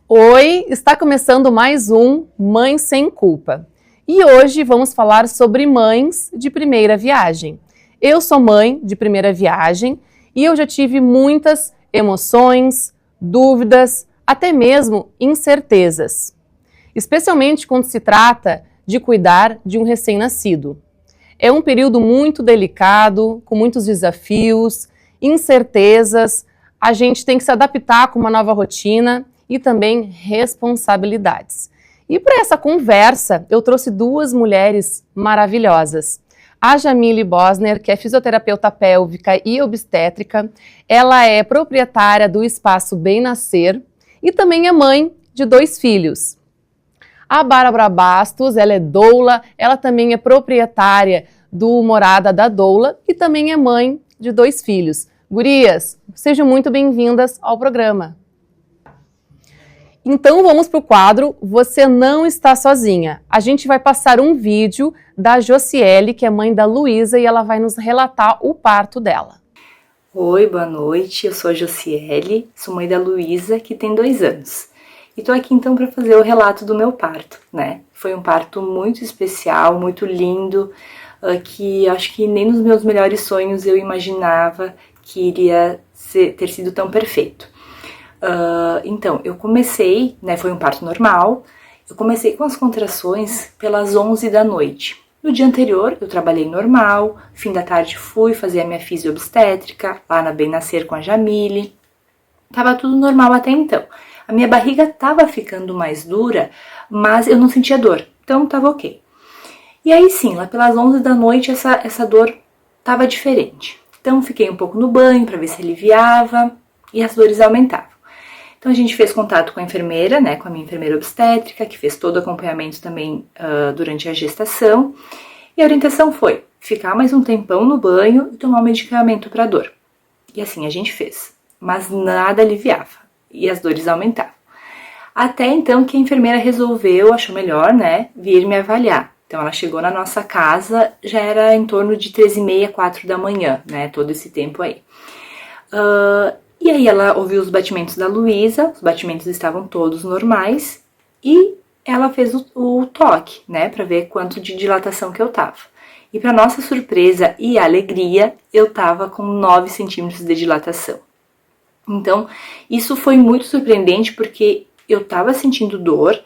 Oi, está começando mais um Mãe Sem Culpa. E hoje vamos falar sobre mães de primeira viagem. Eu sou mãe de primeira viagem e eu já tive muitas emoções, dúvidas, até mesmo incertezas. Especialmente quando se trata de cuidar de um recém-nascido. É um período muito delicado, com muitos desafios, incertezas, a gente tem que se adaptar com uma nova rotina e também responsabilidades. E para essa conversa, eu trouxe duas mulheres maravilhosas. A Jamile Bosner, que é fisioterapeuta pélvica e obstétrica, ela é proprietária do Espaço Bem Nascer e também é mãe de 2 filhos. A Bárbara Bastos, ela é doula, ela também é proprietária do Morada da Doula e também é mãe de 2 filhos. Gurias, sejam muito bem-vindas ao programa. Então vamos para o quadro Você Não Está Sozinha. A gente vai passar um vídeo da Josiele, que é mãe da Luísa, e ela vai nos relatar o parto dela. Oi, boa noite, eu sou a Josiele, sou mãe da Luísa, que tem 2 anos. E tô aqui então para fazer o relato do meu parto, né? Foi um parto muito especial, muito lindo, que acho que nem nos meus melhores sonhos eu imaginava que iria ter sido tão perfeito. Então, eu comecei, né, foi um parto normal, eu comecei com as contrações pelas 11 da noite. No dia anterior, eu trabalhei normal, fim da tarde fui fazer a minha fisio-obstétrica, lá na Bem Nascer com a Jamile. Tava tudo normal até então. A minha barriga tava ficando mais dura, mas eu não sentia dor, então tava ok. E aí sim, lá pelas 11 da noite essa dor tava diferente. Então fiquei um pouco no banho para ver se aliviava e as dores aumentavam. Então a gente fez contato com a enfermeira, né, com a minha enfermeira obstétrica, que fez todo o acompanhamento também durante a gestação. E a orientação foi ficar mais um tempão no banho e tomar um medicamento para dor. E assim a gente fez, mas nada aliviava e as dores aumentavam. Até então que a enfermeira resolveu, achou melhor, né, vir me avaliar. Então ela chegou na nossa casa, já era em torno de 3h30, 4 da manhã, né, todo esse tempo aí. E aí ela ouviu os batimentos da Luísa, os batimentos estavam todos normais, e ela fez o toque, né, para ver quanto de dilatação que eu tava. E para nossa surpresa e alegria, eu tava com 9 centímetros de dilatação. Então, isso foi muito surpreendente porque eu tava sentindo dor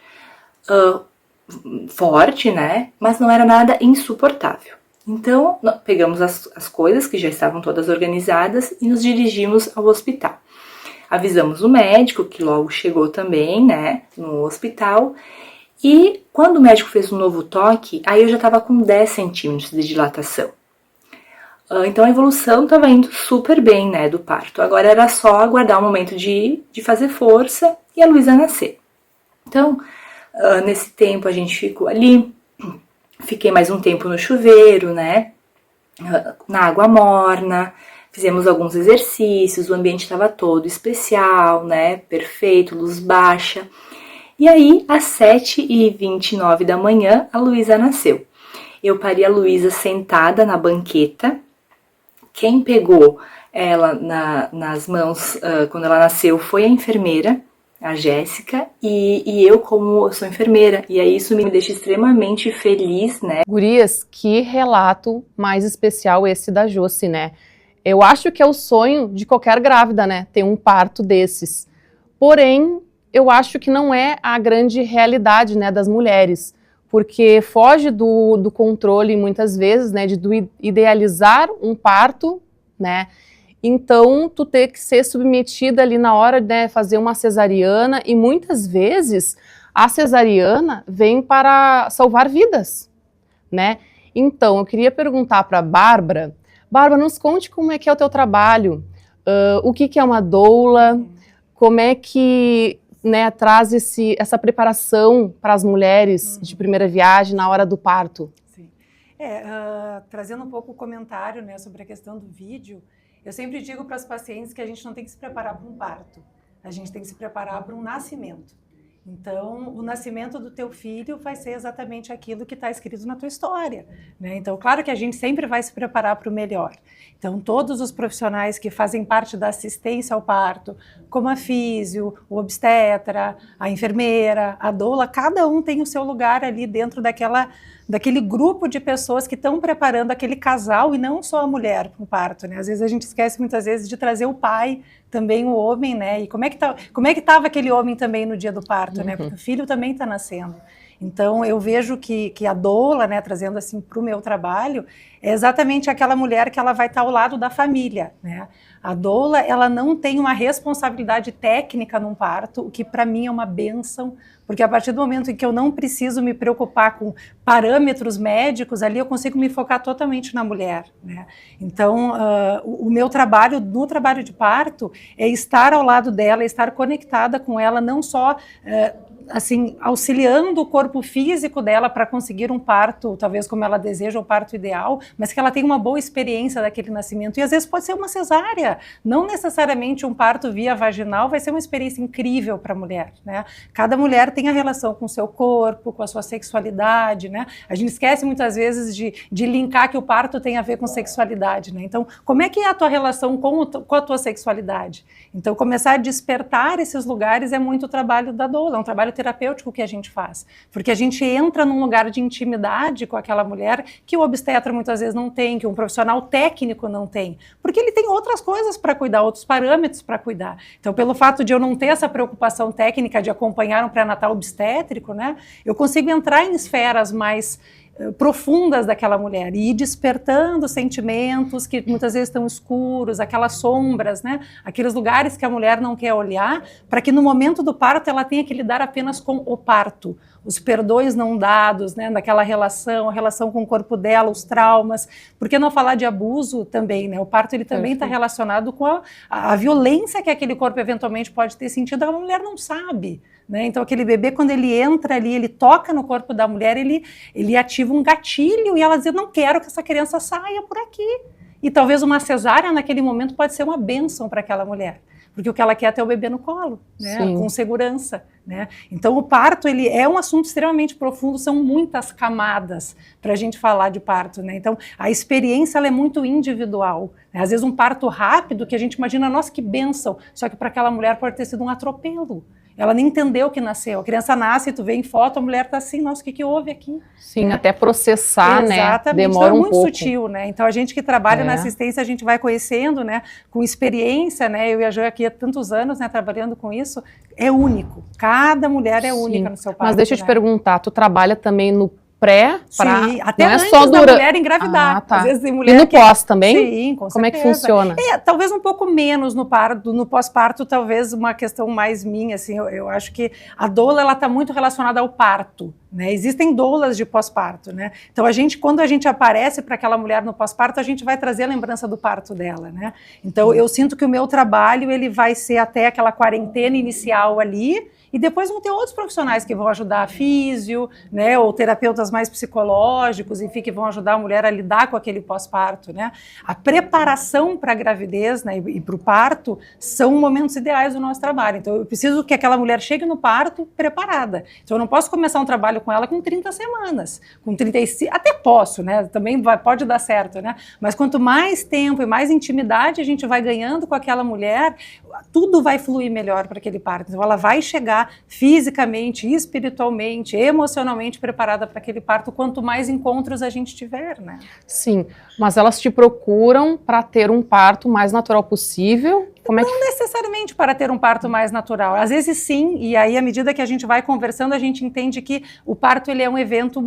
forte, né, mas não era nada insuportável. Então, pegamos as coisas que já estavam todas organizadas e nos dirigimos ao hospital. Avisamos o médico, que logo chegou também, né, no hospital. E quando o médico fez um novo toque, aí eu já estava com 10 centímetros de dilatação. Então a evolução estava indo super bem, né, do parto. Agora era só aguardar o momento de fazer força e a Luísa nascer. Então, nesse tempo a gente ficou ali. Fiquei mais um tempo no chuveiro, né, na água morna, fizemos alguns exercícios, o ambiente estava todo especial, né, perfeito, luz baixa. E aí, às 7h29 da manhã, a Luísa nasceu. Eu pari a Luísa sentada na banqueta. Quem pegou ela nas mãos quando ela nasceu foi a enfermeira, a Jéssica, e eu, como eu sou enfermeira, e aí isso me deixa extremamente feliz, né? Gurias, que relato mais especial esse da Josi, né? Eu acho que é o sonho de qualquer grávida, né? Ter um parto desses. Porém, eu acho que não é a grande realidade, né, das mulheres, porque foge do controle muitas vezes, né, do idealizar um parto, né? Então, tu ter que ser submetida ali na hora de, né, fazer uma cesariana, e muitas vezes a cesariana vem para salvar vidas, né? Então, eu queria perguntar para a Bárbara. Bárbara, nos conte como é que é o teu trabalho, o que é uma doula, como é que, né, traz essa preparação para as mulheres de primeira viagem na hora do parto. Sim. Trazendo um pouco o comentário, né, sobre a questão do vídeo, eu sempre digo para as pacientes que a gente não tem que se preparar para um parto, a gente tem que se preparar para um nascimento. Então, o nascimento do teu filho vai ser exatamente aquilo que está escrito na tua história, né? Então, claro que a gente sempre vai se preparar para o melhor. Então, todos os profissionais que fazem parte da assistência ao parto, como a físio, o obstetra, a enfermeira, a doula, cada um tem o seu lugar ali dentro daquele grupo de pessoas que estão preparando aquele casal e não só a mulher para o parto, né? Às vezes a gente esquece muitas vezes de trazer o pai, também o homem, né? E como é que estava aquele homem também no dia do parto, né? Porque o filho também está nascendo. Então, eu vejo que a doula, né, trazendo assim para o meu trabalho, é exatamente aquela mulher que ela vai estar ao lado da família, né? A doula, ela não tem uma responsabilidade técnica num parto, o que para mim é uma bênção, porque a partir do momento em que eu não preciso me preocupar com parâmetros médicos, ali eu consigo me focar totalmente na mulher, né? Então, o meu trabalho, no trabalho de parto, é estar ao lado dela, estar conectada com ela, não só assim, auxiliando o corpo físico dela para conseguir um parto, talvez como ela deseja, o parto ideal, mas que ela tenha uma boa experiência daquele nascimento. E às vezes pode ser uma cesárea, não necessariamente um parto via vaginal, vai ser uma experiência incrível para a mulher, né? Cada mulher tem a relação com o seu corpo, com a sua sexualidade, né? A gente esquece muitas vezes de linkar que o parto tem a ver com sexualidade, né? Então, como é que é a tua relação com a tua sexualidade? Então, começar a despertar esses lugares é muito o trabalho da doula, é um trabalho terapêutico que a gente faz, porque a gente entra num lugar de intimidade com aquela mulher que o obstetra muitas vezes não tem, que um profissional técnico não tem, porque ele tem outras coisas para cuidar, outros parâmetros para cuidar. Então, pelo fato de eu não ter essa preocupação técnica de acompanhar um pré-natal obstétrico, né, eu consigo entrar em esferas mais profundas daquela mulher e ir despertando sentimentos que muitas vezes estão escuros, aquelas sombras, né? Aqueles lugares que a mulher não quer olhar, para que no momento do parto ela tenha que lidar apenas com o parto, os perdões não dados, né? Daquela relação, a relação com o corpo dela, os traumas. Por que não falar de abuso também, né? O parto ele também está relacionado com a violência que aquele corpo eventualmente pode ter sentido, a mulher não sabe, né? Então aquele bebê, quando ele entra ali, ele toca no corpo da mulher, ele ativa um gatilho e ela diz, não quero que essa criança saia por aqui. E talvez uma cesárea naquele momento pode ser uma bênção para aquela mulher, porque o que ela quer é ter o bebê no colo, né? Com segurança, né? Então o parto ele é um assunto extremamente profundo, são muitas camadas para a gente falar de parto, né? Então a experiência ela é muito individual, né? Às vezes um parto rápido que a gente imagina, nossa, que bênção, só que para aquela mulher pode ter sido um atropelo. Ela nem entendeu que nasceu. A criança nasce, tu vê em foto, a mulher tá assim, nossa, o que houve aqui? Sim, né? Até processar, exatamente, né? Demora então é um muito pouco. sutil, né? Então a gente que trabalha na assistência, a gente vai conhecendo, né? Com experiência, né? Eu e a Jo aqui há tantos anos, né? Trabalhando com isso, é único. Cada mulher é única no seu parto. Mas deixa eu te perguntar, tu trabalha também no pré, sim, até não antes é só da mulher engravidar. Ah, tá. Às vezes tem mulher e no pós também? Sim, com certeza. Como é que funciona? Talvez um pouco menos no parto, no pós-parto, talvez uma questão mais minha, assim, eu acho que a doula, ela está muito relacionada ao parto, né? Existem doulas de pós-parto, né? Então quando a gente aparece para aquela mulher no pós-parto, a gente vai trazer a lembrança do parto dela, né? Então eu sinto que o meu trabalho, ele vai ser até aquela quarentena inicial ali, e depois vão ter outros profissionais que vão ajudar a físio, né, ou terapeutas mais psicológicos, enfim, que vão ajudar a mulher a lidar com aquele pós-parto, né? A preparação para a gravidez, né, e para o parto são momentos ideais do nosso trabalho. Então, eu preciso que aquela mulher chegue no parto preparada. Então, eu não posso começar um trabalho com ela com 30 semanas, com 35, até posso, né? Também pode dar certo, né? Mas quanto mais tempo e mais intimidade a gente vai ganhando com aquela mulher, tudo vai fluir melhor para aquele parto. Então, ela vai chegar fisicamente, espiritualmente, emocionalmente preparada para aquele parto, quanto mais encontros a gente tiver, né? Sim, mas elas te procuram para ter um parto mais natural possível? Não necessariamente para ter um parto mais natural, às vezes sim, e aí à medida que a gente vai conversando, a gente entende que o parto ele é um evento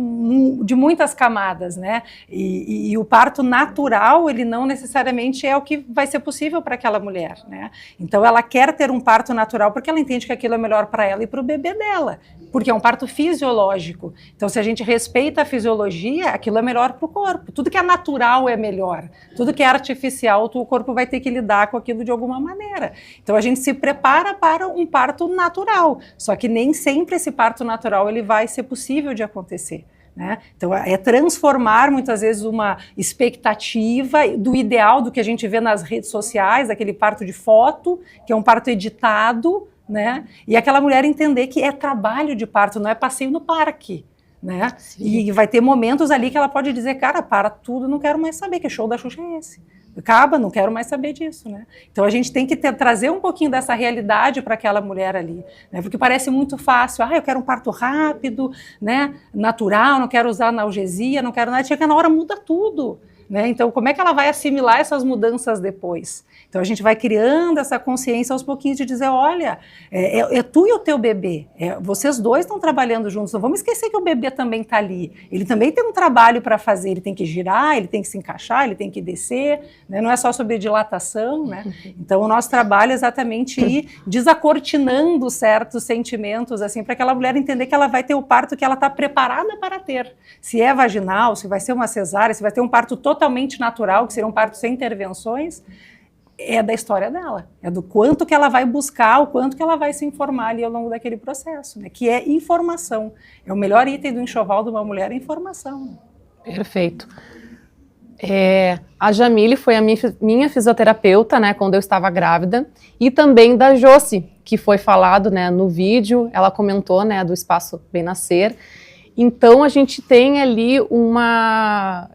de muitas camadas, né? E o parto natural, ele não necessariamente é o que vai ser possível para aquela mulher, né? Então ela quer ter um parto natural porque ela entende que aquilo é melhor para ela e para o bebê dela, porque é um parto fisiológico. Então se a gente respeita a fisiologia, aquilo é melhor para o corpo. Tudo que é natural é melhor, tudo que é artificial, o corpo vai ter que lidar com aquilo de alguma maneira. Então a gente se prepara para um parto natural, só que nem sempre esse parto natural ele vai ser possível de acontecer, né? Então é transformar muitas vezes uma expectativa do ideal do que a gente vê nas redes sociais, aquele parto de foto, que é um parto editado, né? E aquela mulher entender que é trabalho de parto, não é passeio no parque, né? E vai ter momentos ali que ela pode dizer, cara, para tudo, não quero mais saber, que show da Xuxa é esse? Acaba, não quero mais saber disso, né? Então a gente tem que trazer um pouquinho dessa realidade para aquela mulher ali, né? Porque parece muito fácil, eu quero um parto rápido, né? Natural, não quero usar analgesia, não quero nada, chega que na hora muda tudo, né? Então como é que ela vai assimilar essas mudanças depois? Então a gente vai criando essa consciência aos pouquinhos de dizer, olha, é tu e o teu bebê, vocês dois estão trabalhando juntos, não vamos esquecer que o bebê também está ali, ele também tem um trabalho para fazer, ele tem que girar, ele tem que se encaixar, ele tem que descer, né? Não é só sobre dilatação, né? Então o nosso trabalho é exatamente ir desacortinando certos sentimentos, assim, para aquela mulher entender que ela vai ter o parto que ela está preparada para ter, se é vaginal, se vai ser uma cesárea, se vai ter um parto totalmente natural, que seria um parto sem intervenções, é da história dela, é do quanto que ela vai buscar, o quanto que ela vai se informar ali ao longo daquele processo, né? Que é informação. É o melhor item do enxoval de uma mulher, é informação. Perfeito. A Jamile foi a minha fisioterapeuta, né, quando eu estava grávida, e também da Josi, que foi falado, né, no vídeo, ela comentou, né, do Espaço Bem Nascer. Então a gente tem ali uma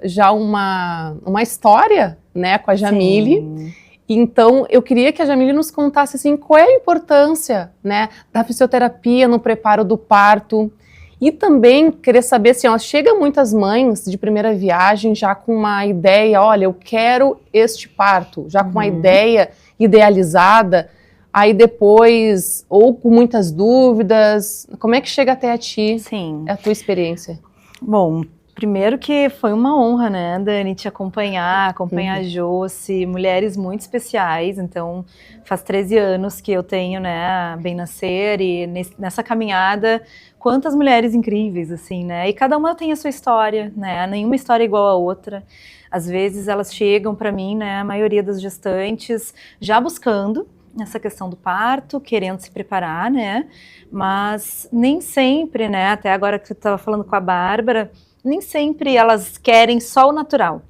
história, né, com a Jamile. Sim. Então, eu queria que a Jamile nos contasse, assim, qual é a importância, né, da fisioterapia no preparo do parto. E também querer saber, assim, chega muitas mães de primeira viagem já com uma ideia, olha, eu quero este parto, já com uma ideia idealizada, aí depois, ou com muitas dúvidas, como é que chega até a ti? Sim. A tua experiência? Bom, primeiro que foi uma honra, né, Dani, te acompanhar a Josi, mulheres muito especiais, então faz 13 anos que eu tenho, né, Bem Nascer, e nessa caminhada, quantas mulheres incríveis, assim, né, e cada uma tem a sua história, né, nenhuma história é igual a outra. Às vezes elas chegam para mim, né, a maioria das gestantes, já buscando essa questão do parto, querendo se preparar, né, mas nem sempre, né, até agora que eu estava falando com a Bárbara, nem sempre elas querem só o natural.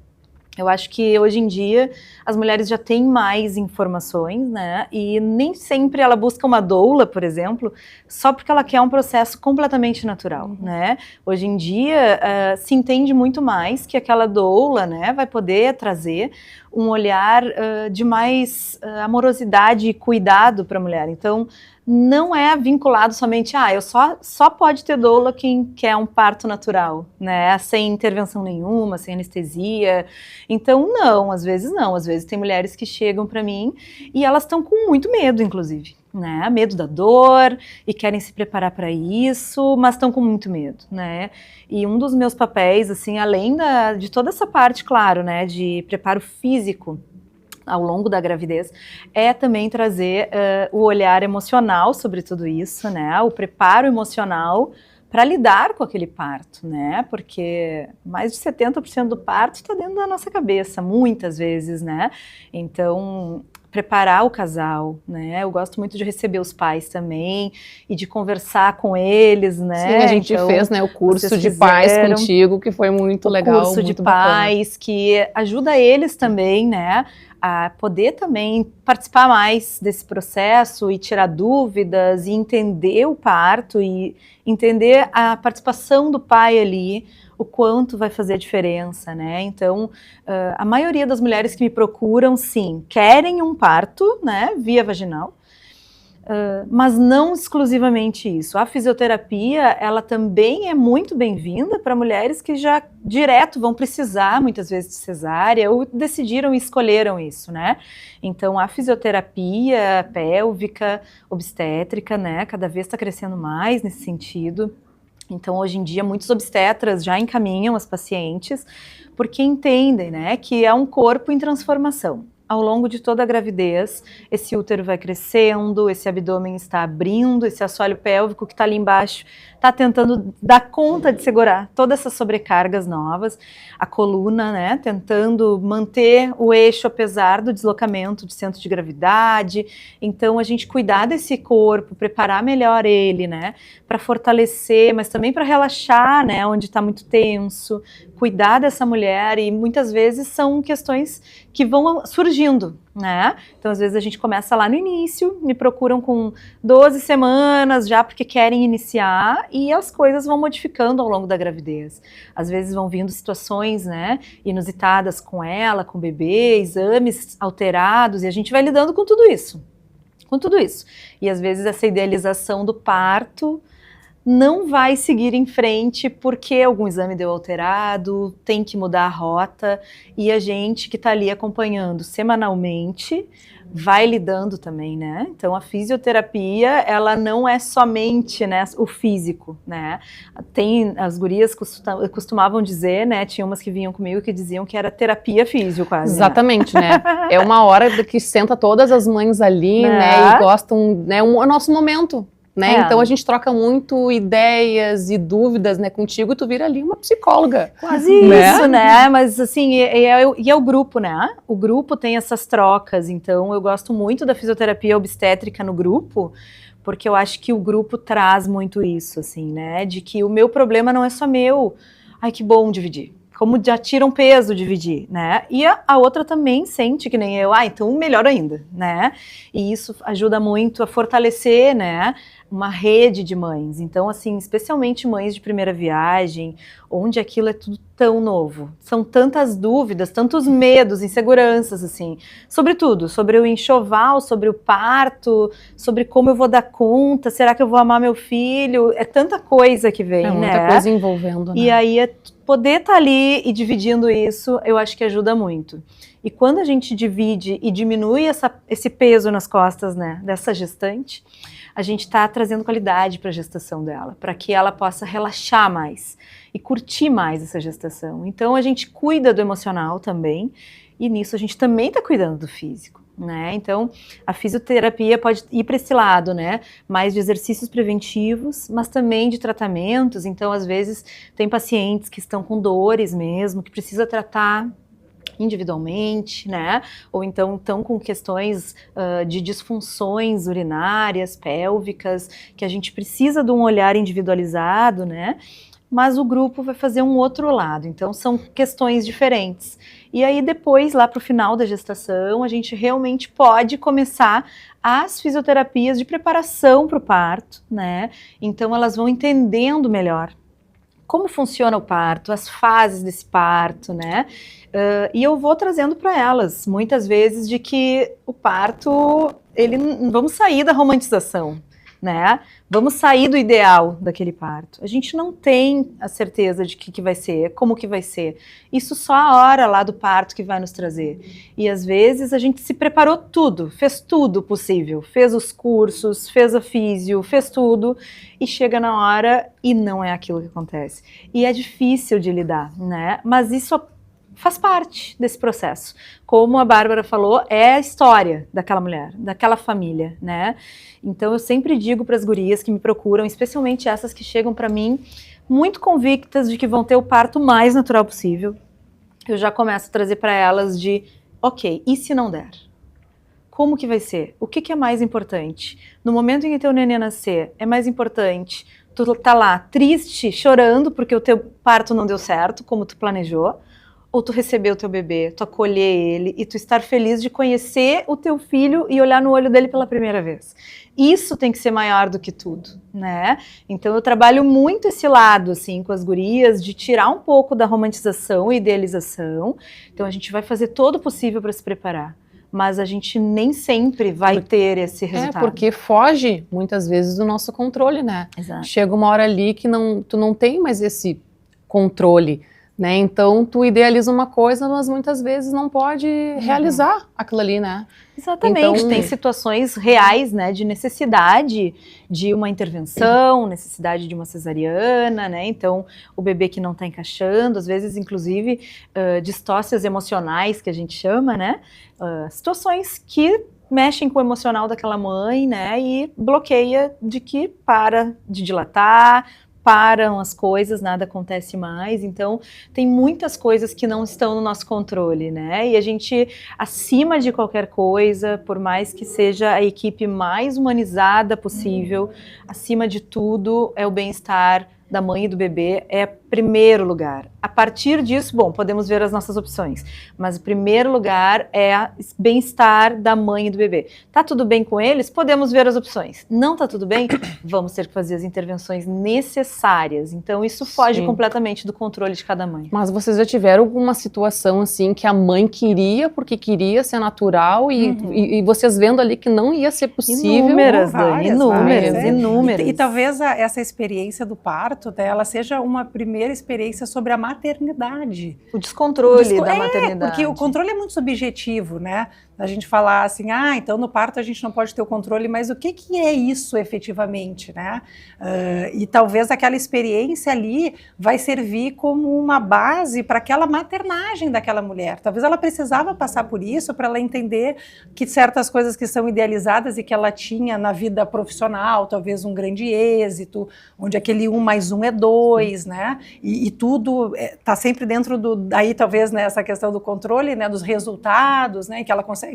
Eu acho que hoje em dia as mulheres já têm mais informações, né? E nem sempre ela busca uma doula, por exemplo, só porque ela quer um processo completamente natural, né? Hoje em dia se entende muito mais que aquela doula, né, vai poder trazer um olhar de mais amorosidade e cuidado para a mulher. Então, não é vinculado somente eu só pode ter doula quem quer um parto natural, né, sem intervenção nenhuma, sem anestesia. Então às vezes tem mulheres que chegam para mim e elas estão com muito medo, inclusive, né, medo da dor e querem se preparar para isso, mas estão com muito medo, né. E um dos meus papéis, assim, além de toda essa parte, claro, né, de preparo físico ao longo da gravidez, é também trazer o olhar emocional sobre tudo isso, né, o preparo emocional para lidar com aquele parto, né, porque mais de 70% do parto está dentro da nossa cabeça, muitas vezes, né, então preparar o casal, né, eu gosto muito de receber os pais também e de conversar com eles, né. Sim, a gente fez, né, o curso de pais contigo, que foi muito legal, o curso de pais, que ajuda eles também, né, a poder também participar mais desse processo e tirar dúvidas e entender o parto e entender a participação do pai ali, o quanto vai fazer a diferença, né? Então, a maioria das mulheres que me procuram, sim, querem um parto, né, via vaginal, mas não exclusivamente isso. A fisioterapia, ela também é muito bem-vinda para mulheres que já direto vão precisar, muitas vezes, de cesárea, ou decidiram e escolheram isso, né? Então, a fisioterapia pélvica, obstétrica, né, cada vez está crescendo mais nesse sentido. Então, hoje em dia, muitos obstetras já encaminham as pacientes, porque entendem, né, que é um corpo em transformação. Ao longo de toda a gravidez, esse útero vai crescendo, esse abdômen está abrindo, esse assoalho pélvico que está ali embaixo está tentando dar conta de segurar todas essas sobrecargas novas, a coluna, né, tentando manter o eixo apesar do deslocamento de centro de gravidade. Então, a gente cuidar desse corpo, preparar melhor ele, né, para fortalecer, mas também para relaxar, né, onde está muito tenso, cuidar dessa mulher, e muitas vezes são questões que vão surgir progredindo, né? Então, às vezes a gente começa lá no início, me procuram com 12 semanas já porque querem iniciar e as coisas vão modificando ao longo da gravidez. Às vezes vão vindo situações, né, inusitadas com ela, com o bebê, exames alterados e a gente vai lidando com tudo isso. Com tudo isso. E às vezes essa idealização do parto não vai seguir em frente porque algum exame deu alterado, tem que mudar a rota e a gente que está ali acompanhando semanalmente vai lidando também, né? Então a fisioterapia, ela não é somente, né, o físico, né? Tem, as gurias costumavam dizer, né, tinha umas que vinham comigo que diziam que era terapia físico quase. Exatamente, né? É uma hora que senta todas as mães ali, né, e gostam, né, é o nosso momento. Né? Então a gente troca muito ideias e dúvidas, né, contigo, e tu vira ali uma psicóloga. Quase isso, né? Mas assim, é o grupo, né? O grupo tem essas trocas, então eu gosto muito da fisioterapia obstétrica no grupo, porque eu acho que o grupo traz muito isso, assim, né? De que o meu problema não é só meu. Ai, que bom dividir. Como já tira um peso dividir, né? E a outra também sente que nem eu, então melhor ainda, né? E isso ajuda muito a fortalecer, né, uma rede de mães. Então, assim, especialmente mães de primeira viagem, onde aquilo é tudo tão novo. São tantas dúvidas, tantos medos, inseguranças, assim, sobre tudo, sobre o enxoval, sobre o parto, sobre como eu vou dar conta, será que eu vou amar meu filho? É tanta coisa que vem, né? Muita coisa envolvendo, né? E aí, poder estar ali e dividindo isso, eu acho que ajuda muito. E quando a gente divide e diminui esse peso nas costas, né, dessa gestante, a gente está trazendo qualidade para a gestação dela, para que ela possa relaxar mais e curtir mais essa gestação. Então a gente cuida do emocional também, e nisso a gente também está cuidando do físico, né? Então a fisioterapia pode ir para esse lado, né? Mais de exercícios preventivos, mas também de tratamentos. Então às vezes tem pacientes que estão com dores mesmo, que precisa tratar individualmente, né? Ou então estão com questões de disfunções urinárias, pélvicas, que a gente precisa de um olhar individualizado, né? Mas o grupo vai fazer um outro lado, então são questões diferentes. E aí depois, lá para o final da gestação, a gente realmente pode começar as fisioterapias de preparação para o parto, né? Então elas vão entendendo melhor como funciona o parto, as fases desse parto, né? E eu vou trazendo para elas, muitas vezes, de que o parto, vamos sair da romantização, né? Vamos sair do ideal daquele parto. A gente não tem a certeza de que vai ser, como que vai ser. Isso só a hora lá do parto que vai nos trazer. E às vezes a gente se preparou tudo, fez tudo possível. Fez os cursos, fez a físio, fez tudo. E chega na hora e não é aquilo que acontece. E é difícil de lidar, né? Mas isso faz parte desse processo. Como a Bárbara falou, é a história daquela mulher, daquela família, né? Então eu sempre digo para as gurias que me procuram, especialmente essas que chegam para mim muito convictas de que vão ter o parto mais natural possível, eu já começo a trazer para elas de, ok, e se não der? Como que vai ser? O que é mais importante? No momento em que teu neném nascer, é mais importante tu tá lá triste, chorando porque o teu parto não deu certo, como tu planejou, ou tu receber o teu bebê, tu acolher ele e tu estar feliz de conhecer o teu filho e olhar no olho dele pela primeira vez. Isso tem que ser maior do que tudo, né? Então eu trabalho muito esse lado, assim, com as gurias, de tirar um pouco da romantização e idealização. Então a gente vai fazer todo o possível para se preparar, mas a gente nem sempre vai ter esse resultado. Porque foge, muitas vezes, do nosso controle, né? Exato. Chega uma hora ali que tu não tem mais esse controle, né? Então tu idealiza uma coisa, mas muitas vezes não pode realizar aquilo ali, né? Exatamente, então, tem situações reais, né, de necessidade de uma intervenção, necessidade de uma cesariana, né? Então o bebê que não está encaixando, às vezes inclusive distócias emocionais que a gente chama, né? Situações que mexem com o emocional daquela mãe, né? E bloqueia de que para de dilatar, param as coisas, nada acontece mais. Então tem muitas coisas que não estão no nosso controle, né? E a gente, acima de qualquer coisa, por mais que seja a equipe mais humanizada possível, acima de tudo é o bem-estar da mãe e do bebê, é primeiro lugar. A partir disso, bom, podemos ver as nossas opções, mas o primeiro lugar é o bem-estar da mãe e do bebê. Tá tudo bem com eles? Podemos ver as opções. Não tá tudo bem? Vamos ter que fazer as intervenções necessárias. Então, isso foge completamente do controle de cada mãe. Mas vocês já tiveram alguma situação assim que a mãe queria, porque queria ser natural e vocês vendo ali que não ia ser possível? Inúmeras, Dani, inúmeras. E talvez essa experiência do parto, né, ela seja uma primeira experiência sobre a maternidade. O descontrole da maternidade. Porque o controle é muito subjetivo, né? A gente falar assim, então no parto a gente não pode ter o controle, mas o que é isso efetivamente, né? E talvez aquela experiência ali vai servir como uma base para aquela maternagem daquela mulher. Talvez ela precisava passar por isso para ela entender que certas coisas que são idealizadas e que ela tinha na vida profissional, talvez um grande êxito, onde aquele 1 mais 1 é 2, né? E tudo está sempre dentro daí talvez nessa questão do controle, né? Dos resultados, né? Que ela consegue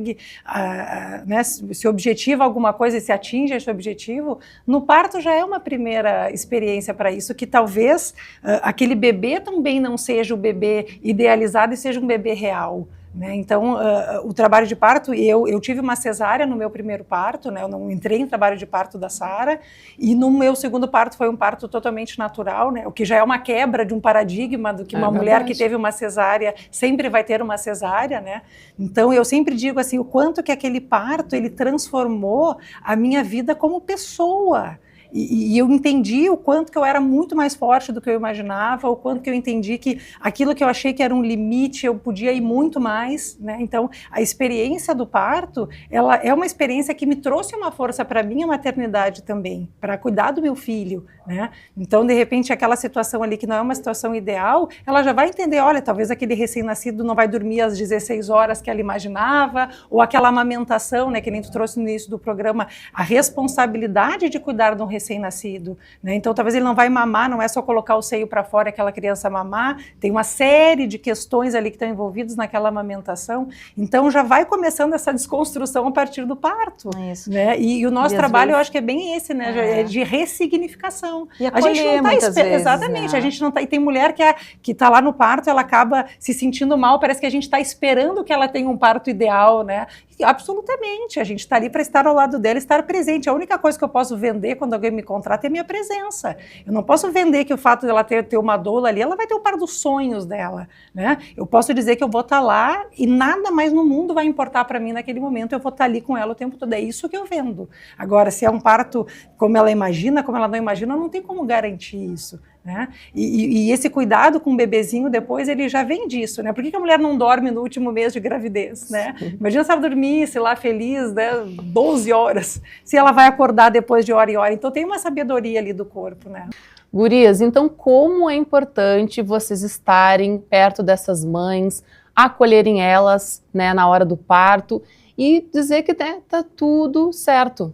né, se objetiva alguma coisa e se atinge esse objetivo, no parto já é uma primeira experiência para isso, que talvez aquele bebê também não seja o bebê idealizado e seja um bebê real. Né? Então, o trabalho de parto, eu tive uma cesárea no meu primeiro parto, né? Eu não entrei em trabalho de parto da Sara, e no meu segundo parto foi um parto totalmente natural, né? O que já é uma quebra de um paradigma do que uma mulher que teve uma cesárea sempre vai ter uma cesárea, né? Então, eu sempre digo assim, o quanto que aquele parto, ele transformou a minha vida como pessoa. E eu entendi o quanto que eu era muito mais forte do que eu imaginava, o quanto que eu entendi que aquilo que eu achei que era um limite, eu podia ir muito mais, né? Então, a experiência do parto, ela é uma experiência que me trouxe uma força para a minha maternidade também, para cuidar do meu filho, né? Então, de repente, aquela situação ali que não é uma situação ideal, ela já vai entender, olha, talvez aquele recém-nascido não vai dormir às 16 horas que ela imaginava, ou aquela amamentação, né, que nem tu trouxe no início do programa, a responsabilidade de cuidar de um recém-nascido, né? Então talvez ele não vai mamar, não é só colocar o seio para fora e aquela criança mamar, tem uma série de questões ali que estão envolvidas naquela amamentação, então já vai começando essa desconstrução a partir do parto. Isso. Né? E o nosso trabalho, eu acho que é bem esse, né? É de ressignificação. E a gente não muitas vezes, exatamente, a gente não tá, e tem mulher que tá lá no parto, ela acaba se sentindo mal, parece que a gente está esperando que ela tenha um parto ideal, né? Absolutamente, a gente está ali para estar ao lado dela, estar presente. A única coisa que eu posso vender quando alguém me contrata é a minha presença. Eu não posso vender que o fato dela ter uma doula ali, ela vai ter o par dos sonhos dela, né? Eu posso dizer que eu vou estar lá e nada mais no mundo vai importar para mim naquele momento, eu vou estar ali com ela o tempo todo. É isso que eu vendo. Agora, se é um parto como ela imagina, como ela não imagina, não tem como garantir isso. Né? E esse cuidado com o bebezinho depois, ele já vem disso, né? Por que a mulher não dorme no último mês de gravidez, né? Imagina se ela dormisse lá feliz, né, 12 horas, se ela vai acordar depois de hora e hora. Então tem uma sabedoria ali do corpo, né? Gurias, então como é importante vocês estarem perto dessas mães, acolherem elas, né, na hora do parto e dizer que tá tudo certo.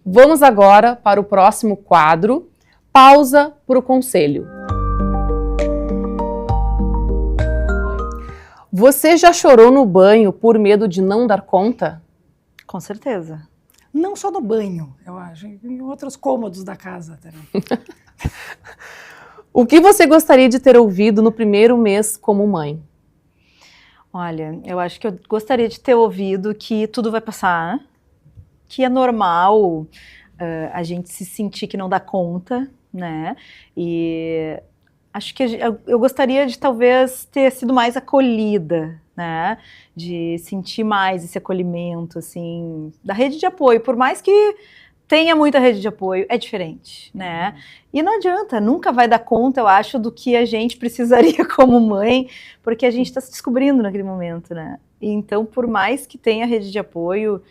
Vamos agora para o próximo quadro. Pausa para o conselho. Você já chorou no banho por medo de não dar conta? Com certeza. Não só no banho, eu acho, em outros cômodos da casa também. O que você gostaria de ter ouvido no primeiro mês como mãe? Olha, eu acho que eu gostaria de ter ouvido que tudo vai passar, que é normal a gente se sentir que não dá conta, né? E acho que eu gostaria de talvez ter sido mais acolhida, né? De sentir mais esse acolhimento, assim, da rede de apoio. Por mais que tenha muita rede de apoio, é diferente, né? E não adianta, nunca vai dar conta, eu acho, do que a gente precisaria como mãe, porque a gente está se descobrindo naquele momento, né? E então, por mais que tenha rede de apoio,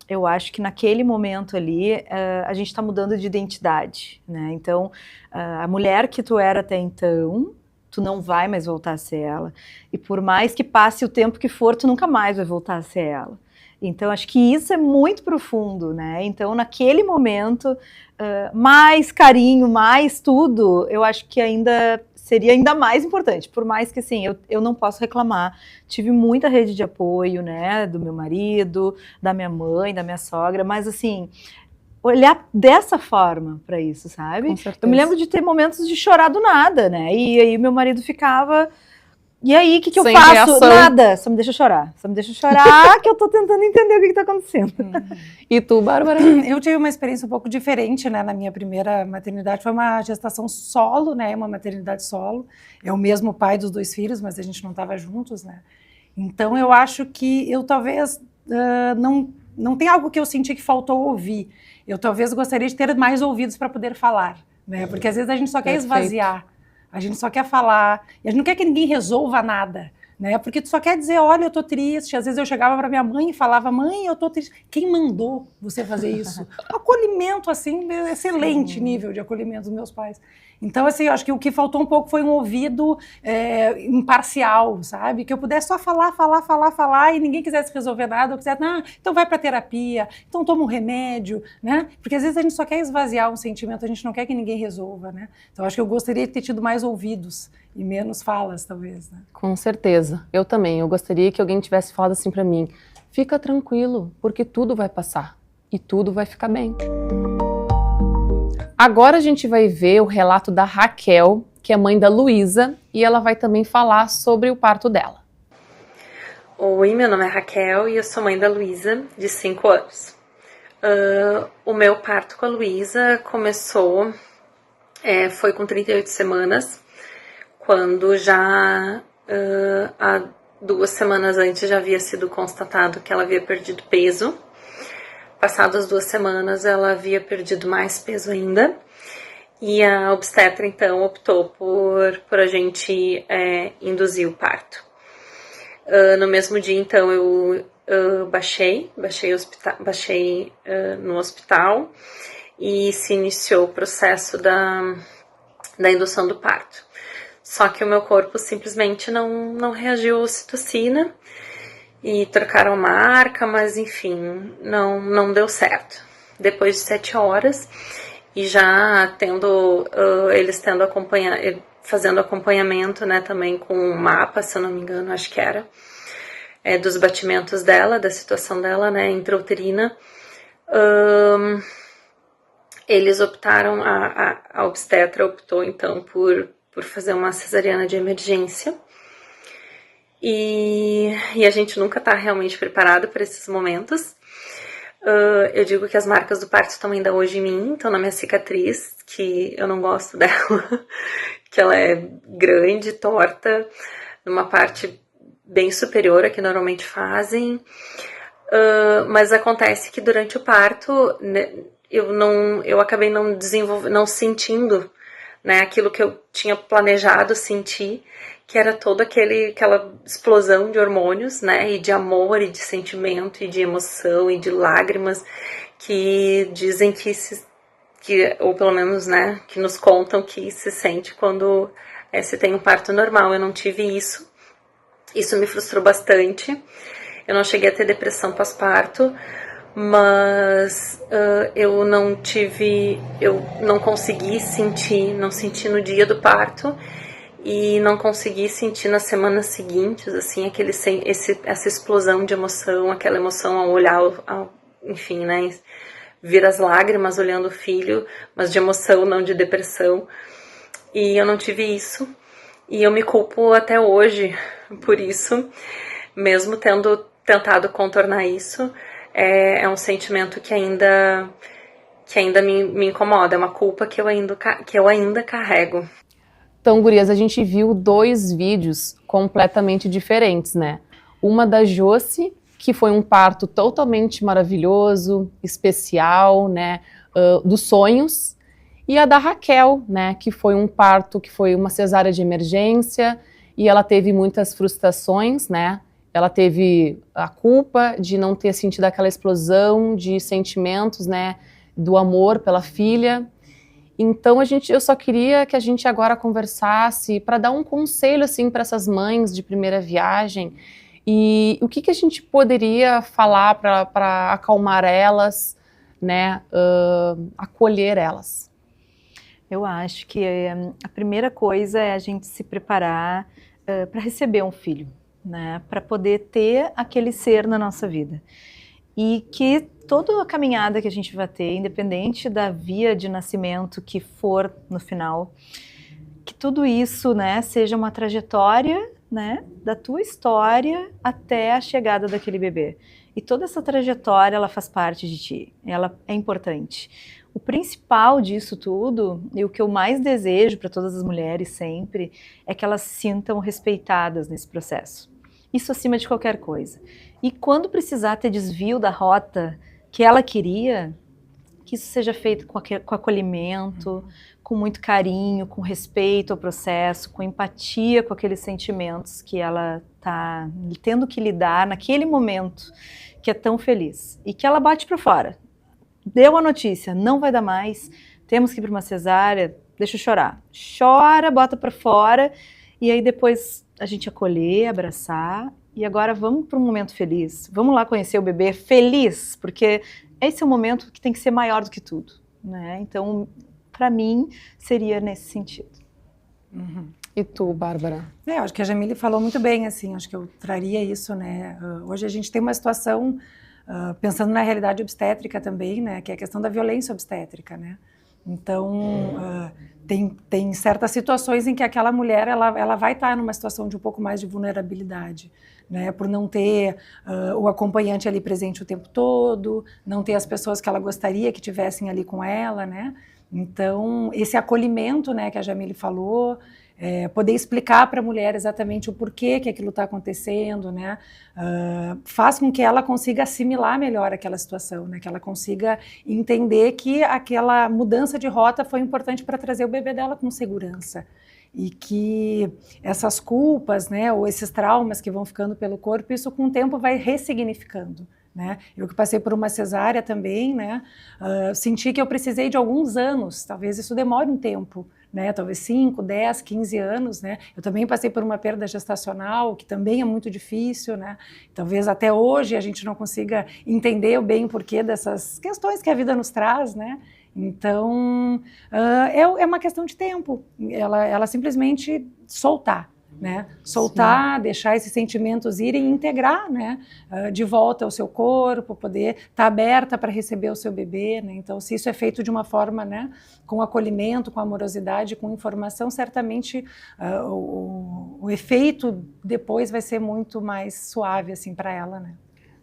eu acho que naquele momento ali, a gente está mudando de identidade, né? Então, a mulher que tu era até então, tu não vai mais voltar a ser ela. E por mais que passe o tempo que for, tu nunca mais vai voltar a ser ela. Então, acho que isso é muito profundo, né? Então, naquele momento, mais carinho, mais tudo, eu acho que ainda seria ainda mais importante, por mais que, assim, eu não posso reclamar. Tive muita rede de apoio, né, do meu marido, da minha mãe, da minha sogra, mas, assim, olhar dessa forma para isso, sabe? Com certeza. Eu me lembro de ter momentos de chorar do nada, né? E aí meu marido ficava... E aí, o que eu Sem faço? reação. Nada, só me deixa chorar. Só me deixa chorar que eu tô tentando entender o que tá acontecendo. E tu, Bárbara? Eu tive uma experiência um pouco diferente, né, na minha primeira maternidade. Foi uma gestação solo, né, uma maternidade solo. É o mesmo pai dos 2 filhos, mas a gente não estava juntos, né. Então, eu acho que eu talvez não tem algo que eu senti que faltou ouvir. Eu talvez gostaria de ter mais ouvidos para poder falar, né, porque às vezes a gente só quer esvaziar. A gente só quer falar, e a gente não quer que ninguém resolva nada, né? Porque tu só quer dizer, olha, eu tô triste. Às vezes eu chegava para minha mãe e falava, mãe, eu tô triste. Quem mandou você fazer isso? Acolhimento, assim, excelente nível de acolhimento dos meus pais. Então, assim, eu acho que o que faltou um pouco foi um ouvido imparcial, sabe? Que eu pudesse só falar e ninguém quisesse resolver nada, ou quisesse, então vai pra terapia, então toma um remédio, né? Porque às vezes a gente só quer esvaziar um sentimento, a gente não quer que ninguém resolva, né? Então, acho que eu gostaria de ter tido mais ouvidos e menos falas, talvez, né? Com certeza. Eu também. Eu gostaria que alguém tivesse falado assim pra mim, fica tranquilo, porque tudo vai passar e tudo vai ficar bem. Agora a gente vai ver o relato da Raquel, que é mãe da Luísa, e ela vai também falar sobre o parto dela. Oi, meu nome é Raquel e eu sou mãe da Luísa, de 5 anos. O meu parto com a Luísa começou, foi com 38 semanas, quando já há 2 semanas antes já havia sido constatado que ela havia perdido peso. Passadas 2 semanas, ela havia perdido mais peso ainda. E a obstetra, então, optou por a gente induzir o parto. No mesmo dia, então, eu baixei no hospital e se iniciou o processo da indução do parto. Só que o meu corpo simplesmente não reagiu à ocitocina. E trocaram marca, mas enfim, não deu certo. Depois de 7 horas, e já eles fazendo acompanhamento, né, também com um mapa, se eu não me engano, acho que era, dos batimentos dela, da situação dela, né, intrauterina, eles optaram, a obstetra optou então por fazer uma cesariana de emergência. E a gente nunca tá realmente preparado para esses momentos. Eu digo que as marcas do parto estão ainda hoje em mim, estão na minha cicatriz, que eu não gosto dela, que ela é grande, torta, numa parte bem superior a que normalmente fazem. Mas acontece que durante o parto, né, eu acabei não sentindo, né, aquilo que eu tinha planejado sentir, que era toda aquela explosão de hormônios, né, e de amor, e de sentimento, e de emoção, e de lágrimas, que dizem ou pelo menos, né, que nos contam que se sente quando se tem um parto normal. Eu não tive isso me frustrou bastante. Eu não cheguei a ter depressão pós-parto, mas eu não consegui sentir, não senti no dia do parto, e não consegui sentir nas semanas seguintes, assim, essa explosão de emoção, aquela emoção ao olhar, enfim, né, vir as lágrimas olhando o filho, mas de emoção, não de depressão. E eu não tive isso, e eu me culpo até hoje por isso, mesmo tendo tentado contornar isso. É um sentimento que ainda me incomoda, é uma culpa que eu ainda carrego. Então, gurias, a gente viu 2 vídeos completamente diferentes, né? Uma da Josi, que foi um parto totalmente maravilhoso, especial, né? Dos sonhos. E a da Raquel, né? Que foi um parto, que foi uma cesárea de emergência, e ela teve muitas frustrações, né? Ela teve a culpa de não ter sentido aquela explosão de sentimentos, né? Do amor pela filha. Então, eu só queria que a gente agora conversasse para dar um conselho, assim, para essas mães de primeira viagem, e o que a gente poderia falar para acalmar elas, né, acolher elas. Eu acho que a primeira coisa é a gente se preparar para receber um filho, né, para poder ter aquele ser na nossa vida. E que toda a caminhada que a gente vai ter, independente da via de nascimento que for no final, que tudo isso, né, seja uma trajetória, né, da tua história até a chegada daquele bebê. E toda essa trajetória, ela faz parte de ti, ela é importante. O principal disso tudo, e o que eu mais desejo para todas as mulheres sempre, é que elas se sintam respeitadas nesse processo. Isso acima de qualquer coisa. E quando precisar ter desvio da rota que ela queria, que isso seja feito com acolhimento, com muito carinho, com respeito ao processo, com empatia com aqueles sentimentos que ela está tendo que lidar naquele momento que é tão feliz. E que ela bate para fora. Deu a notícia, não vai dar mais, temos que ir para uma cesárea, deixa eu chorar. Chora, bota para fora, e aí depois a gente acolher, abraçar, e agora vamos para um momento feliz. Vamos lá conhecer o bebê feliz, porque esse é um momento que tem que ser maior do que tudo, né? Então, para mim, seria nesse sentido. E tu, Bárbara? Eu acho que a Jamile falou muito bem, assim, acho que eu traria isso, né? Hoje a gente tem uma situação, pensando na realidade obstétrica também, né? Que é a questão da violência obstétrica, né? Então, tem certas situações em que aquela mulher, ela vai estar numa situação de um pouco mais de vulnerabilidade, né? Por não ter o acompanhante ali presente o tempo todo, não ter as pessoas que ela gostaria que tivessem ali com ela, né? Então, esse acolhimento, né, que a Jamile falou, poder explicar para a mulher exatamente o porquê que aquilo está acontecendo, né, faz com que ela consiga assimilar melhor aquela situação, né, que ela consiga entender que aquela mudança de rota foi importante para trazer o bebê dela com segurança. E que essas culpas, né, ou esses traumas que vão ficando pelo corpo, isso com o tempo vai ressignificando. Né? Eu que passei por uma cesárea também, né, senti que eu precisei de alguns anos, talvez isso demore um tempo, né, talvez 5, 10, 15 anos, né? Eu também passei por uma perda gestacional, que também é muito difícil, né? Talvez até hoje a gente não consiga entender bem o porquê dessas questões que a vida nos traz, né? Então, é uma questão de tempo, ela simplesmente soltar. Né? Soltar, sim, deixar esses sentimentos irem e integrar, né? De volta ao seu corpo, poder estar aberta para receber o seu bebê, né? Então, se isso é feito de uma forma, né, com acolhimento, com amorosidade, com informação, certamente o efeito depois vai ser muito mais suave assim, para ela. Né?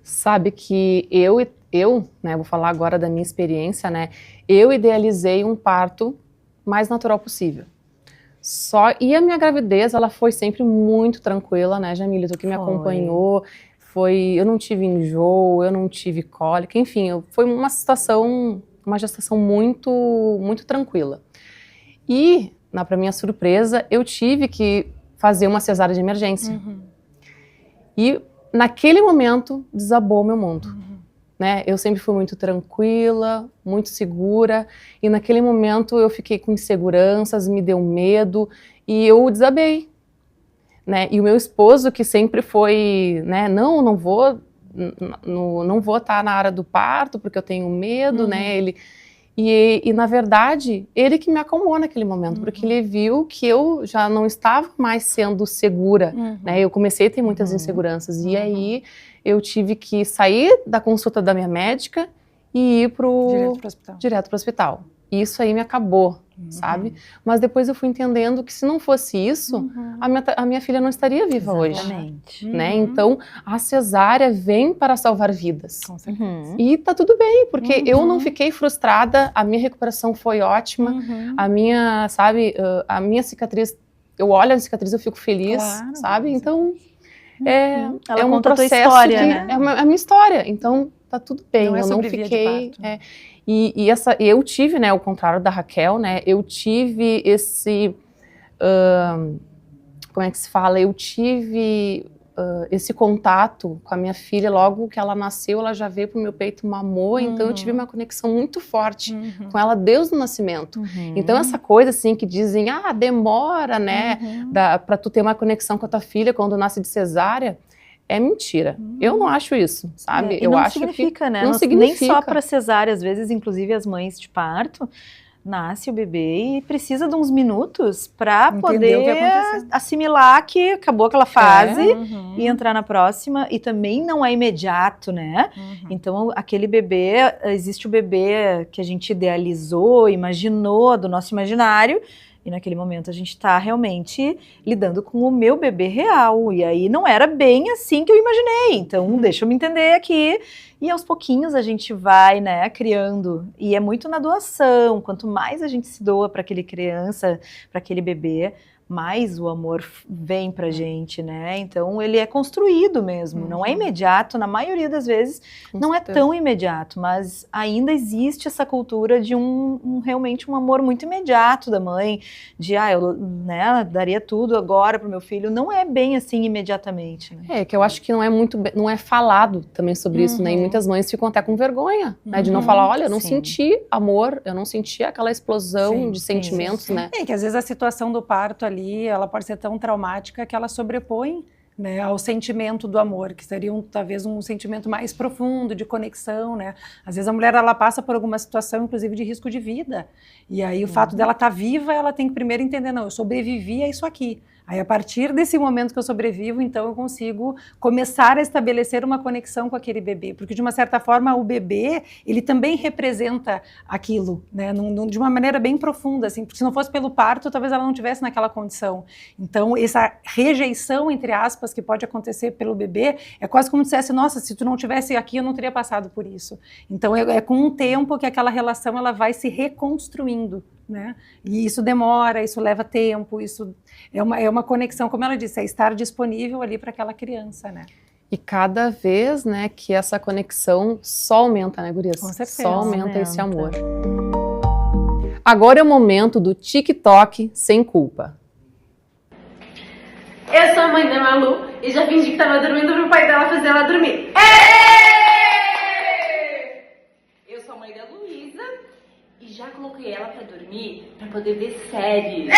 Sabe que eu, né, vou falar agora da minha experiência, né? Eu idealizei um parto mais natural possível. E a minha gravidez, ela foi sempre muito tranquila, né, Jamile? Tu que me acompanhou, eu não tive enjoo, eu não tive cólica, enfim, foi uma gestação muito, muito tranquila. E, para minha surpresa, eu tive que fazer uma cesárea de emergência. E, naquele momento, desabou o meu mundo. Né? Eu sempre fui muito tranquila, muito segura, e naquele momento eu fiquei com inseguranças, me deu medo, e eu desabei. Né? E o meu esposo, que sempre foi, né, não vou estar na hora do parto, porque eu tenho medo, né? E na verdade, ele que me acalmou naquele momento, porque ele viu que eu já não estava mais sendo segura, né? Eu comecei a ter muitas inseguranças, e aí eu tive que sair da consulta da minha médica e ir direto pro hospital. E isso aí me acabou, sabe? Mas depois eu fui entendendo que se não fosse isso, a minha filha não estaria viva hoje. Né? Então, a cesárea vem para salvar vidas. Com certeza. E tá tudo bem, porque eu não fiquei frustrada, a minha recuperação foi ótima, a minha, sabe, a minha cicatriz, eu olho a cicatriz, eu fico feliz, claro, sabe? Então, é um conta a tua processo história, que né? é a minha história, então tá tudo bem, Não é eu não sobre via de fiquei... parto. Eu tive, né, ao contrário da Raquel, né, eu tive esse, como é que se fala, eu tive esse contato com a minha filha, logo que ela nasceu, ela já veio pro meu peito, mamou, então eu tive uma conexão muito forte com ela desde o nascimento. Então essa coisa assim que dizem, demora, né, pra tu ter uma conexão com a tua filha quando nasce de cesárea, é mentira. Eu não acho isso, sabe? E não significa, né? Não significa. Nem só para cesárea, às vezes, inclusive as mães de parto, nasce o bebê e precisa de uns minutos para Entender poder o que aconteceu. assimilar que acabou aquela fase Uhum. e entrar na próxima, e também não é imediato, né? Uhum. Então, aquele bebê, existe o bebê que a gente idealizou, imaginou, do nosso imaginário, e naquele momento a gente está realmente lidando com o meu bebê real, e aí não era bem assim que eu imaginei, então deixa eu me entender aqui, e aos pouquinhos a gente vai, né, criando, e é muito na doação, quanto mais a gente se doa para aquele criança, para aquele bebê, mais o amor vem pra gente, né? Então ele é construído mesmo, não é imediato, na maioria das vezes não é tão imediato, mas ainda existe essa cultura de realmente um amor muito imediato da mãe, de eu, né, daria tudo agora pro meu filho, não é bem assim imediatamente, né? É, que eu acho que não é falado também sobre isso, né? E muitas mães ficam até com vergonha, né? De não falar, olha, eu não senti amor, eu não senti aquela explosão de sentimentos, né? É que às vezes a situação do parto ali, ela pode ser tão traumática que ela sobrepõe, né, ao sentimento do amor, que seria talvez um sentimento mais profundo, de conexão, né? Às vezes a mulher, ela passa por alguma situação, inclusive de risco de vida, e aí o fato dela estar viva, ela tem que primeiro entender, não, eu sobrevivi a isso aqui. Aí, a partir desse momento que eu sobrevivo, então eu consigo começar a estabelecer uma conexão com aquele bebê, porque de uma certa forma o bebê, ele também representa aquilo, né, de uma maneira bem profunda, assim, porque se não fosse pelo parto, talvez ela não tivesse naquela condição. Então, essa rejeição, entre aspas, que pode acontecer pelo bebê, é quase como se dissesse, nossa, se tu não tivesse aqui, eu não teria passado por isso. Então, é com o tempo que aquela relação, ela vai se reconstruindo, né? E isso demora, isso leva tempo, isso é uma conexão, como ela disse, é estar disponível ali para aquela criança, né? E cada vez, né, que essa conexão só aumenta, né, gurias? Com certeza. Só aumenta esse amor. Agora é o momento do TikTok sem culpa. Eu sou a mãe da Malu e já fingi que tava dormindo pro pai dela fazer ela dormir. Eu sou a mãe da Luísa e já coloquei ela pra dormir pra poder ver séries.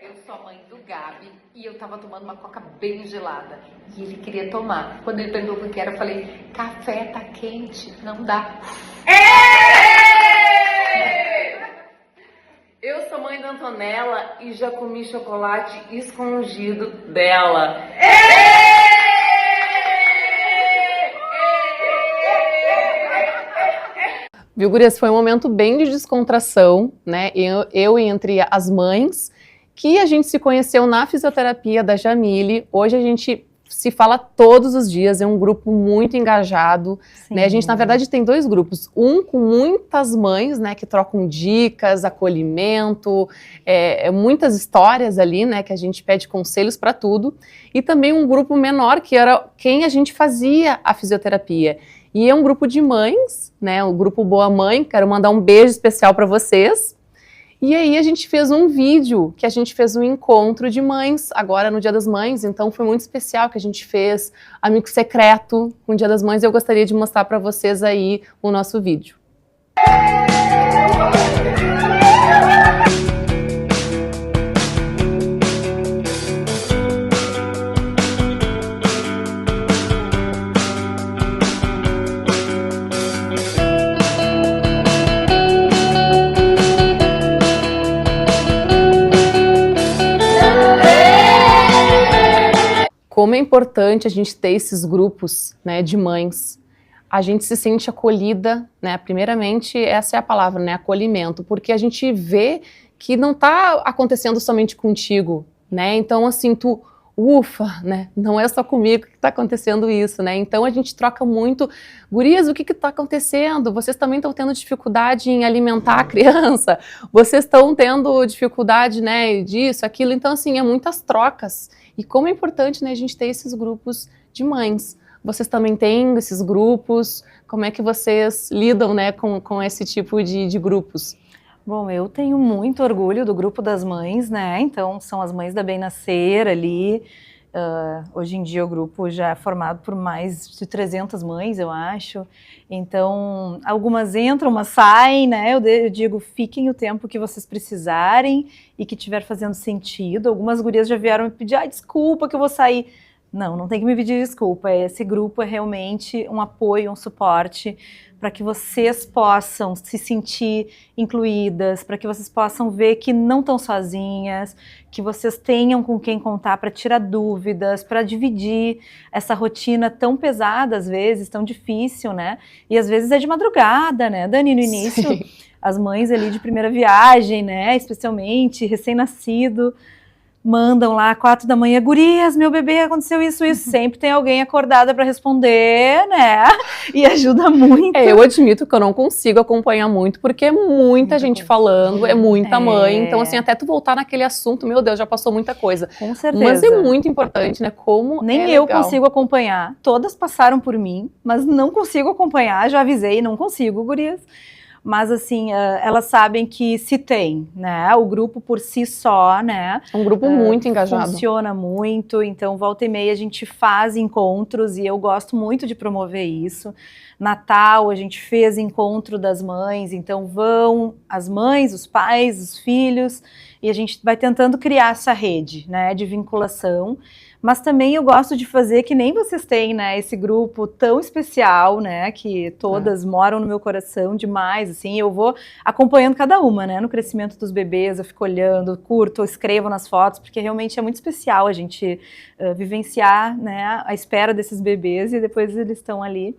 Eu sou a mãe do Gabi e eu tava tomando uma coca bem gelada e ele queria tomar. Quando ele perguntou o que era, eu falei, café tá quente, não dá. Eu sou mãe da Antonella e já comi chocolate escondido dela. Viu, gurias? Foi um momento bem de descontração, né? Eu entre as mães, que a gente se conheceu na fisioterapia da Jamile. Hoje a gente se fala todos os dias, é um grupo muito engajado, né? A gente, na verdade, tem dois grupos. Um com muitas mães, né, que trocam dicas, acolhimento, muitas histórias ali, né, que a gente pede conselhos para tudo. E também um grupo menor, que era quem a gente fazia a fisioterapia. E é um grupo de mães, né, o grupo Boa Mãe. Quero mandar um beijo especial para vocês. E aí a gente fez um vídeo, que a gente fez um encontro de mães, agora no Dia das Mães, então foi muito especial que a gente fez amigo secreto com o Dia das Mães, e eu gostaria de mostrar para vocês aí o nosso vídeo. Como é importante a gente ter esses grupos, né, de mães. A gente se sente acolhida, né? Primeiramente, essa é a palavra, né? Acolhimento, porque a gente vê que não está acontecendo somente contigo, né? Então, assim, ufa, né? Não é só comigo que está acontecendo isso, né? Então a gente troca muito. Gurias, o que está acontecendo? Vocês também estão tendo dificuldade em alimentar a criança? Vocês estão tendo dificuldade, né, disso, aquilo? Então, assim, é muitas trocas. E como é importante, né, a gente ter esses grupos de mães. Vocês também têm esses grupos? Como é que vocês lidam, né, com esse tipo de grupos? Bom, eu tenho muito orgulho do grupo das mães, né? Então, são as mães da Bem Nascer ali. Hoje em dia o grupo já é formado por mais de 300 mães, eu acho. Então, algumas entram, umas saem, né? Eu digo, fiquem o tempo que vocês precisarem e que tiver fazendo sentido. Algumas gurias já vieram me pedir, desculpa que eu vou sair. Não tem que me pedir desculpa. Esse grupo é realmente um apoio, um suporte para que vocês possam se sentir incluídas, para que vocês possam ver que não estão sozinhas, que vocês tenham com quem contar para tirar dúvidas, para dividir essa rotina tão pesada às vezes, tão difícil, né? E às vezes é de madrugada, né, Dani, no início, Sim. as mães ali de primeira viagem, né, especialmente recém-nascido, mandam lá 4 da manhã, gurias, meu bebê, aconteceu isso, sempre tem alguém acordada para responder, né, e ajuda muito. Eu admito que eu não consigo acompanhar muito, porque é muita gente falando, é muita mãe, então assim, até tu voltar naquele assunto, meu Deus, já passou muita coisa. Com certeza. Mas é muito importante, né, como Nem eu consigo acompanhar, todas passaram por mim, mas não consigo acompanhar, já avisei, não consigo, gurias. Mas assim, elas sabem que se tem, né, o grupo por si só, né. É um grupo muito engajado. Funciona muito, então volta e meia a gente faz encontros e eu gosto muito de promover isso. Natal a gente fez encontro das mães, então vão as mães, os pais, os filhos, e a gente vai tentando criar essa rede, né, de vinculação. Mas também eu gosto de fazer que nem vocês têm, né, esse grupo tão especial, né, que todas moram no meu coração demais, assim, eu vou acompanhando cada uma, né, no crescimento dos bebês, eu fico olhando, curto, escrevo nas fotos, porque realmente é muito especial a gente vivenciar, né, a espera desses bebês e depois eles estão ali.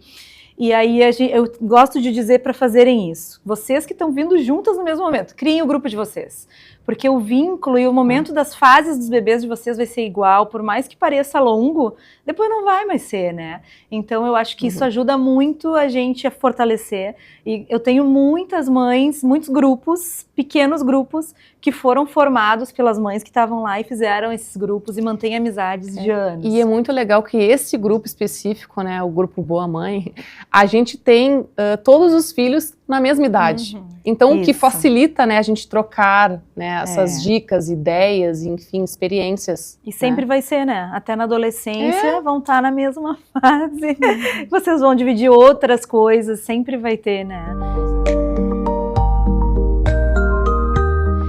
E aí eu gosto de dizer para fazerem isso. Vocês que estão vindo juntas no mesmo momento, criem o grupo de vocês. Porque o vínculo e o momento das fases dos bebês de vocês vai ser igual, por mais que pareça longo, depois não vai mais ser, né? Então eu acho que isso ajuda muito a gente a fortalecer. E eu tenho muitas mães, muitos grupos, pequenos grupos, que foram formados pelas mães que estavam lá e fizeram esses grupos e mantêm amizades de anos. E é muito legal que esse grupo específico, né, o grupo Boa Mãe, a gente tem todos os filhos na mesma idade. Então, o que facilita, né, a gente trocar, né, essas dicas, ideias, enfim, experiências. E sempre vai ser, né? Até na adolescência vão estar na mesma fase. Vocês vão dividir outras coisas, sempre vai ter, né?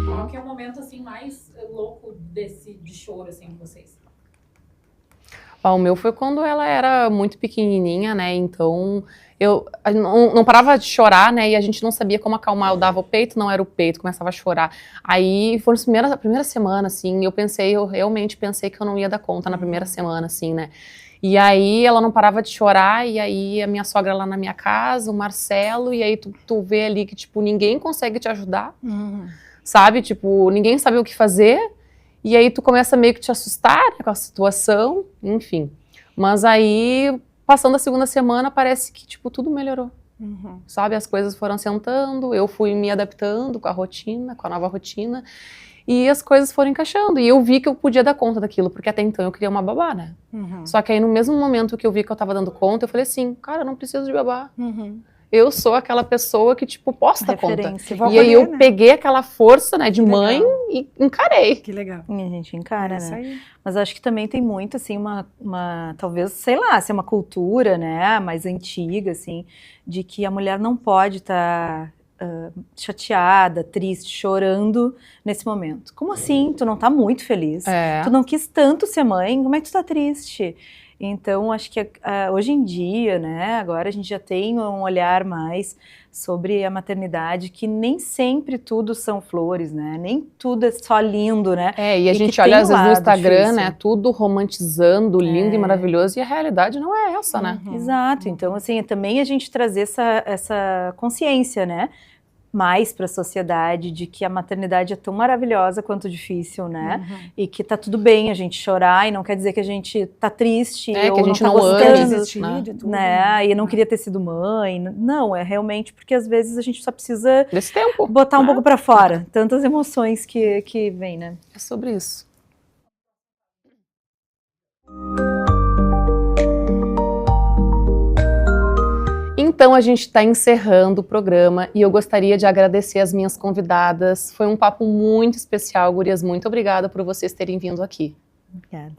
Qual que é o momento assim mais louco de choro assim com vocês? O meu foi quando ela era muito pequenininha, né, então eu não parava de chorar, né, e a gente não sabia como acalmar, eu dava o peito, não era o peito, começava a chorar. Aí foi a primeira semana, assim, eu realmente pensei que eu não ia dar conta na primeira semana, assim, né. E aí ela não parava de chorar, e aí a minha sogra lá na minha casa, o Marcelo, e aí tu vê ali que, tipo, ninguém consegue te ajudar, sabe, tipo, ninguém sabe o que fazer. E aí tu começa meio que te assustar, né, com a situação, enfim. Mas aí, passando a segunda semana, parece que, tipo, tudo melhorou. Sabe, as coisas foram sentando, eu fui me adaptando com a rotina, com a nova rotina, e as coisas foram encaixando. E eu vi que eu podia dar conta daquilo, porque até então eu queria uma babá, né? Só que aí, no mesmo momento que eu vi que eu tava dando conta, eu falei assim, cara, eu não preciso de babá. Eu sou aquela pessoa que, tipo, posso dar conta. E aí eu peguei aquela força, né, de mãe e encarei. Que legal. E a gente encara, né? Aí. Mas acho que também tem muito, assim, talvez, sei lá, ser uma cultura, né, mais antiga, assim, de que a mulher não pode estar chateada, triste, chorando nesse momento. Como assim? Tu não tá muito feliz? Tu não quis tanto ser mãe? Como é que tu tá triste? Então, acho que hoje em dia, né, agora a gente já tem um olhar mais sobre a maternidade, que nem sempre tudo são flores, né, nem tudo é só lindo, né. E a gente olha às vezes no Instagram, né, tudo romantizando, lindo e maravilhoso, e a realidade não é essa, né. Exato, então assim, também a gente trazer essa consciência, né, mais para a sociedade de que a maternidade é tão maravilhosa quanto difícil, né? E que tá tudo bem a gente chorar e não quer dizer que a gente tá triste ou que a gente não não tá gostando, né? E não queria ter sido mãe. Não, é realmente porque às vezes a gente só precisa desse tempo, botar um pouco para fora, tantas emoções que vem, né? É sobre isso. Então a gente está encerrando o programa e eu gostaria de agradecer as minhas convidadas. Foi um papo muito especial, gurias. Muito obrigada por vocês terem vindo aqui. Obrigada.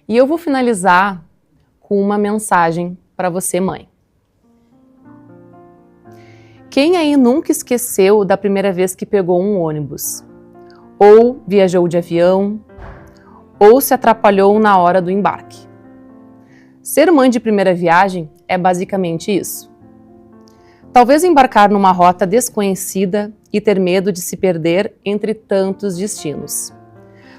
E eu vou finalizar com uma mensagem para você, mãe. Quem aí nunca esqueceu da primeira vez que pegou um ônibus? Ou viajou de avião? Ou se atrapalhou na hora do embarque? Ser mãe de primeira viagem é basicamente isso. Talvez embarcar numa rota desconhecida e ter medo de se perder entre tantos destinos.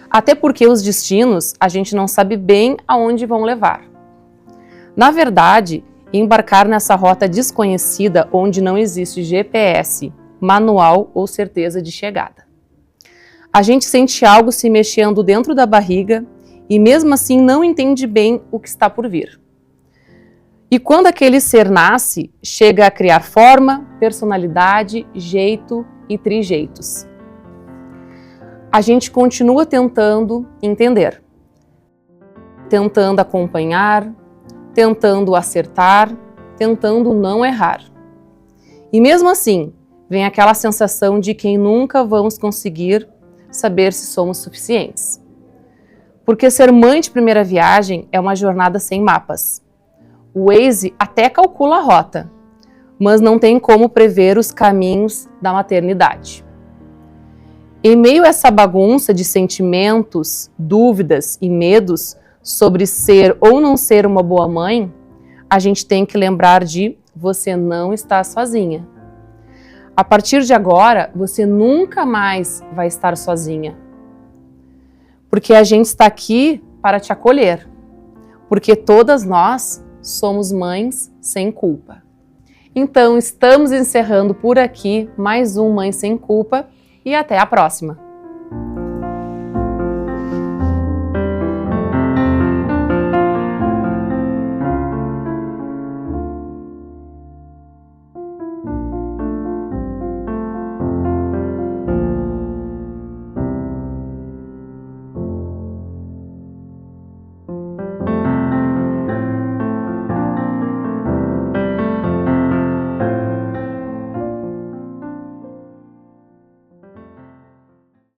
Até porque os destinos a gente não sabe bem aonde vão levar. Na verdade, embarcar nessa rota desconhecida onde não existe GPS, manual ou certeza de chegada. A gente sente algo se mexendo dentro da barriga e mesmo assim não entende bem o que está por vir. E quando aquele ser nasce, chega a criar forma, personalidade, jeito e trejeitos. A gente continua tentando entender, tentando acompanhar, tentando acertar, tentando não errar. E mesmo assim, vem aquela sensação de que nunca vamos conseguir saber se somos suficientes. Porque ser mãe de primeira viagem é uma jornada sem mapas. O Waze até calcula a rota, mas não tem como prever os caminhos da maternidade. Em meio a essa bagunça de sentimentos, dúvidas e medos sobre ser ou não ser uma boa mãe, a gente tem que lembrar de você não está sozinha. A partir de agora, você nunca mais vai estar sozinha. Porque a gente está aqui para te acolher. Porque todas nós somos mães sem culpa. Então, estamos encerrando por aqui mais um Mãe Sem Culpa e até a próxima!